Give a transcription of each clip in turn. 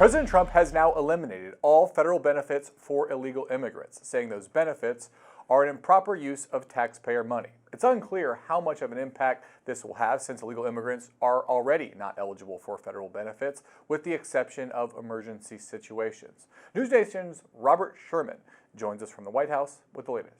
President Trump has now eliminated all federal benefits for illegal immigrants, saying those benefits are an improper use of taxpayer money. It's unclear how much of an impact this will have since illegal immigrants are already not eligible for federal benefits, with the exception of emergency situations. NewsNation's Robert Sherman joins us from the White House with the latest.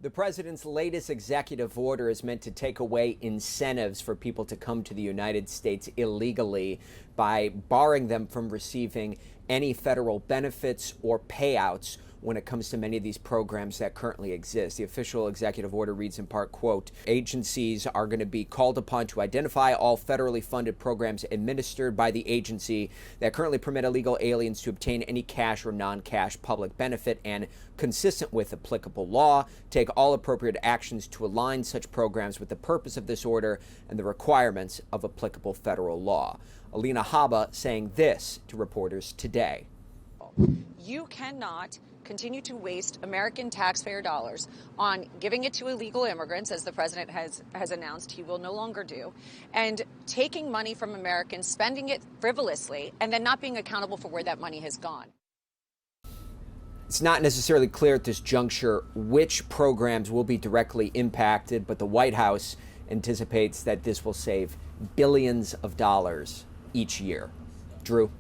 The president's latest executive order is meant to take away incentives for people to come to the United States illegally by barring them from receiving any federal benefits or payouts when it comes to many of these programs that currently exist. The official executive order reads in part, quote, agencies are going to be called upon to identify all federally funded programs administered by the agency that currently permit illegal aliens to obtain any cash or non-cash public benefit and, consistent with applicable law, take all appropriate actions to align such programs with the purpose of this order and the requirements of applicable federal law. Alina Habba saying this to reporters today. You cannot continue to waste American taxpayer dollars on giving it to illegal immigrants, as the president has announced he will no longer do, and taking money from Americans, spending it frivolously, and then not being accountable for where that money has gone. It's not necessarily clear at this juncture which programs will be directly impacted, but the White House anticipates that this will save billions of dollars each year. Drew?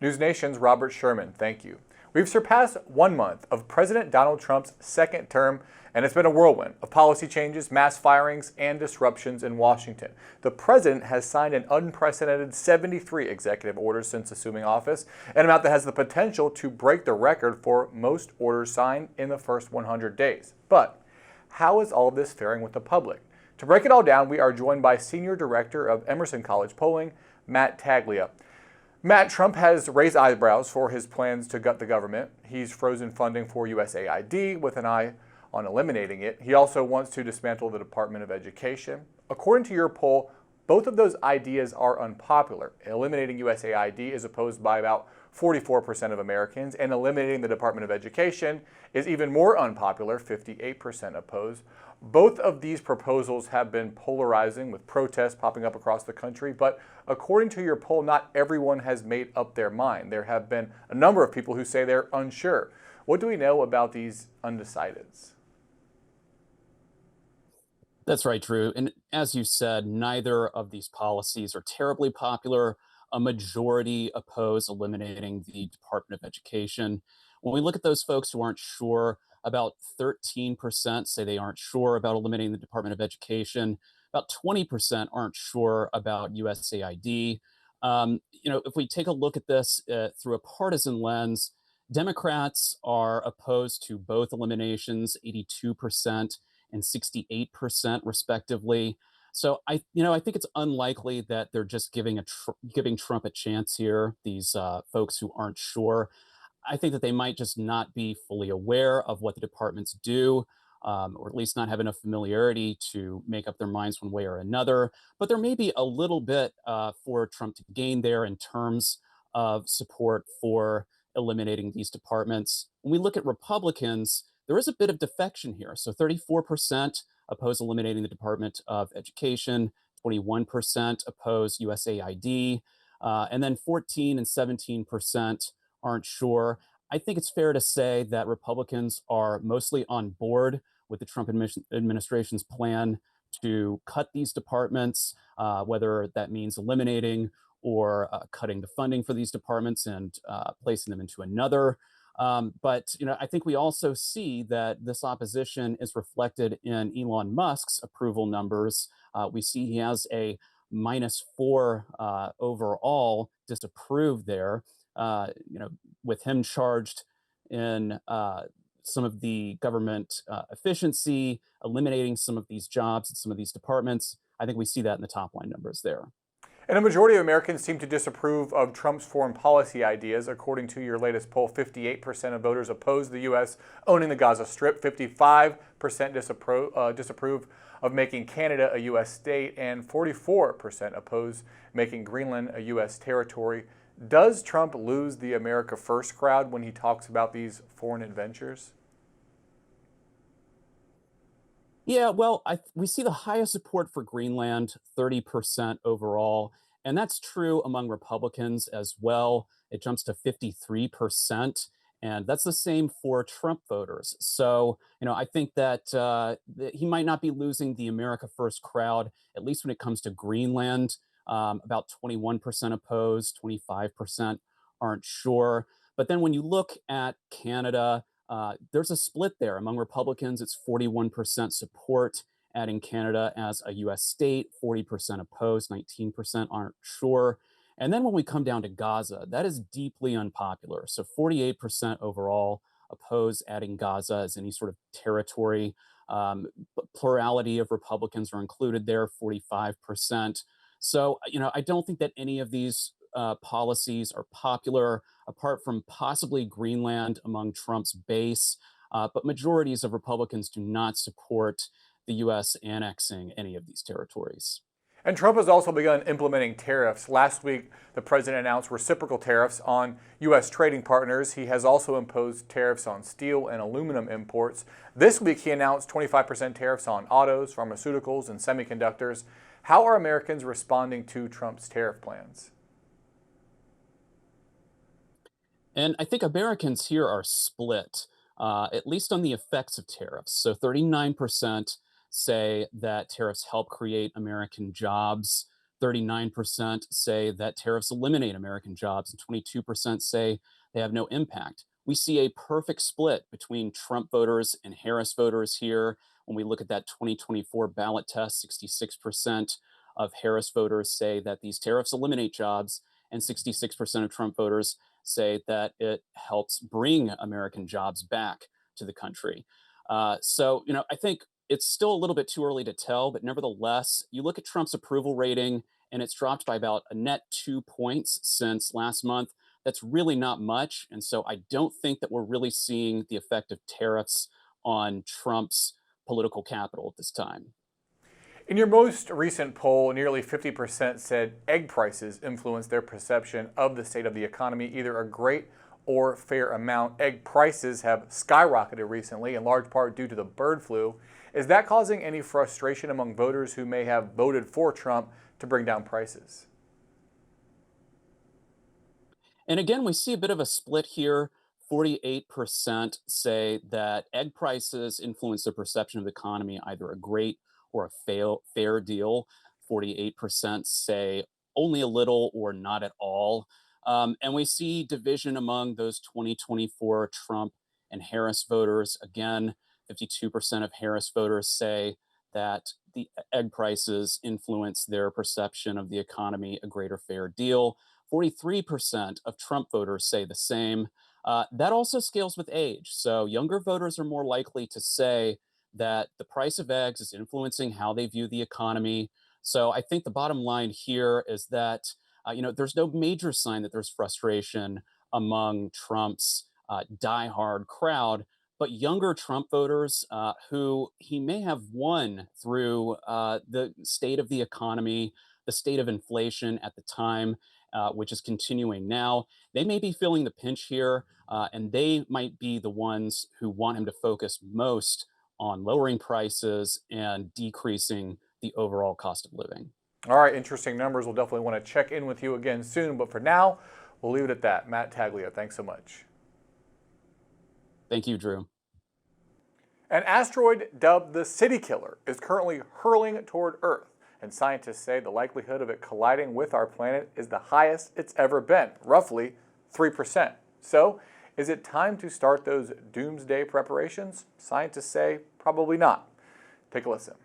NewsNation's Robert Sherman, thank you. We've surpassed 1 month of President Donald Trump's second term, and it's been a whirlwind of policy changes, mass firings, and disruptions in Washington. The president has signed an unprecedented 73 executive orders since assuming office, an amount that has the potential to break the record for most orders signed in the first 100 days. But how is all of this faring with the public? To break it all down, we are joined by Senior Director of Emerson College Polling, Matt Taglia. Matt, Trump has raised eyebrows for his plans to gut the government. He's frozen funding for USAID with an eye on eliminating it. He also wants to dismantle the Department of Education. According to your poll, both of those ideas are unpopular. Eliminating USAID is opposed by about 44% of Americans, and eliminating the Department of Education is even more unpopular, 58% opposed. Both of these proposals have been polarizing, with protests popping up across the country, but according to your poll, not everyone has made up their mind. There have been a number of people who say they're unsure. What do we know about these undecideds? That's right, Drew. And as you said, neither of these policies are terribly popular. A majority oppose eliminating the Department of Education. When we look at those folks who aren't sure, about 13% say they aren't sure about eliminating the Department of Education. About 20% aren't sure about USAID. If we take a look at this through a partisan lens, Democrats are opposed to both eliminations, 82% and 68% respectively. So I think it's unlikely that they're just giving Trump a chance here. These folks who aren't sure, I think that they might just not be fully aware of what the departments do, or at least not have enough familiarity to make up their minds one way or another. But there may be a little bit for Trump to gain there in terms of support for eliminating these departments. When we look at Republicans, there is a bit of defection here. So 34% oppose eliminating the Department of Education, 21% oppose USAID, and then 14 and 17% aren't sure. I think it's fair to say that Republicans are mostly on board with the Trump administration's plan to cut these departments, whether that means eliminating or cutting the funding for these departments and placing them into another. But I think we also see that this opposition is reflected in Elon Musk's approval numbers. We see he has a -4 overall disapprove there. With him charged in some of the government efficiency, eliminating some of these jobs and some of these departments. I think we see that in the top line numbers there. And a majority of Americans seem to disapprove of Trump's foreign policy ideas. According to your latest poll, 58% of voters oppose the U.S. owning the Gaza Strip, 55% disapprove of making Canada a U.S. state, and 44% oppose making Greenland a U.S. territory. Does Trump lose the America First crowd when he talks about these foreign adventures? Yeah, well, we see the highest support for Greenland, 30% overall, And that's true among Republicans as well. It jumps to 53%. And that's the same for Trump voters. So, I think that he might not be losing the America First crowd, at least when it comes to Greenland. About 21% opposed, 25% aren't sure. But then when you look at Canada, there's a split there. Among Republicans, it's 41% support, adding Canada as a US state, 40% opposed, 19% aren't sure. And then when we come down to Gaza, that is deeply unpopular. So 48% overall oppose adding Gaza as any sort of territory. Plurality of Republicans are included there, 45%. So, I don't think that any of these policies are popular, apart from possibly Greenland among Trump's base. But majorities of Republicans do not support the U.S. annexing any of these territories. And Trump has also begun implementing tariffs. Last week, the president announced reciprocal tariffs on U.S. trading partners. He has also imposed tariffs on steel and aluminum imports. This week, he announced 25% tariffs on autos, pharmaceuticals, and semiconductors. How are Americans responding to Trump's tariff plans? And I think Americans here are split, at least on the effects of tariffs. So 39% say that tariffs help create American jobs. 39% say that tariffs eliminate American jobs, and 22% say they have no impact. We see a perfect split between Trump voters and Harris voters here. When we look at that 2024 ballot test, 66% of Harris voters say that these tariffs eliminate jobs, and 66% of Trump voters say that it helps bring American jobs back to the country. So, I think it's still a little bit too early to tell, but nevertheless, you look at Trump's approval rating and it's dropped by about a net 2 points since last month. That's really not much. And so I don't think that we're really seeing the effect of tariffs on Trump's political capital at this time. In your most recent poll, nearly 50% said egg prices influence their perception of the state of the economy, either a great or fair amount. Egg prices have skyrocketed recently, in large part due to the bird flu. Is that causing any frustration among voters who may have voted for Trump to bring down prices? And again, we see a bit of a split here. 48% say that egg prices influence their perception of the economy, either a great or a fair deal. 48% say only a little or not at all. And we see division among those 2024 Trump and Harris voters. Again, 52% of Harris voters say that the egg prices influence their perception of the economy, a great or fair deal. 43% of Trump voters say the same. That also scales with age. So younger voters are more likely to say that the price of eggs is influencing how they view the economy. So I think the bottom line here is that there's no major sign that there's frustration among Trump's diehard crowd, but younger Trump voters who he may have won through the state of the economy, the state of inflation at the time, which is continuing now, they may be feeling the pinch here, and they might be the ones who want him to focus most on lowering prices and decreasing the overall cost of living. All right, interesting numbers. We'll definitely want to check in with you again soon, but for now, we'll leave it at that. Matt Taglia, thanks so much. Thank you, Drew. An asteroid dubbed the City Killer is currently hurling toward Earth, and scientists say the likelihood of it colliding with our planet is the highest it's ever been, roughly 3%. So, is it time to start those doomsday preparations? Scientists say probably not. Take a listen.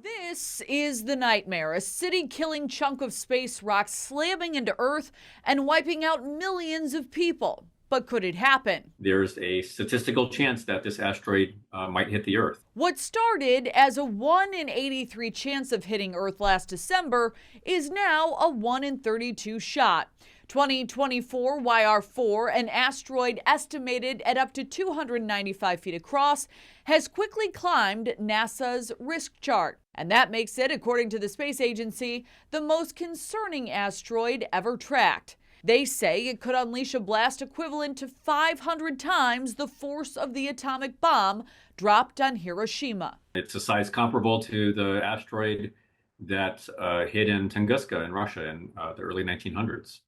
This is the nightmare, a city-killing chunk of space rock slamming into Earth and wiping out millions of people. But could it happen? There's a statistical chance that this asteroid might hit the Earth. What started as a 1 in 83 chance of hitting Earth last December is now a 1 in 32 shot. 2024 YR4, an asteroid estimated at up to 295 feet across, has quickly climbed NASA's risk chart. And that makes it, according to the space agency, the most concerning asteroid ever tracked. They say it could unleash a blast equivalent to 500 times the force of the atomic bomb dropped on Hiroshima. It's a size comparable to the asteroid that hit in Tunguska in Russia in the early 1900s.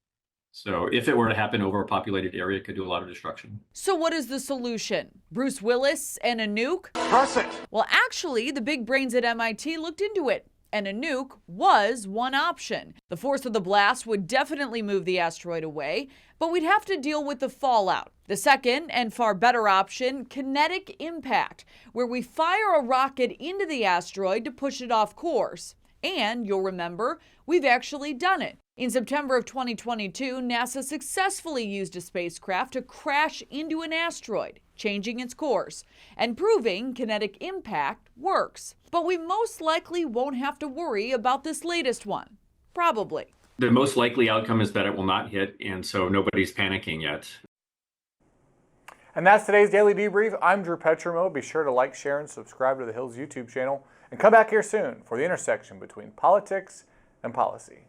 So if it were to happen over a populated area, it could do a lot of destruction. So what is the solution? Bruce Willis and a nuke? Press it. Well, actually, the big brains at MIT looked into it, and a nuke was one option. The force of the blast would definitely move the asteroid away, but we'd have to deal with the fallout. The second and far better option, kinetic impact, where we fire a rocket into the asteroid to push it off course. And you'll remember, we've actually done it. In September of 2022, NASA successfully used a spacecraft to crash into an asteroid, changing its course, and proving kinetic impact works. But we most likely won't have to worry about this latest one. Probably. The most likely outcome is that it will not hit, and so nobody's panicking yet. And that's today's Daily Debrief. I'm Drew Petrimoulx. Be sure to like, share, and subscribe to the Hill's YouTube channel. And come back here soon for the intersection between politics and policy.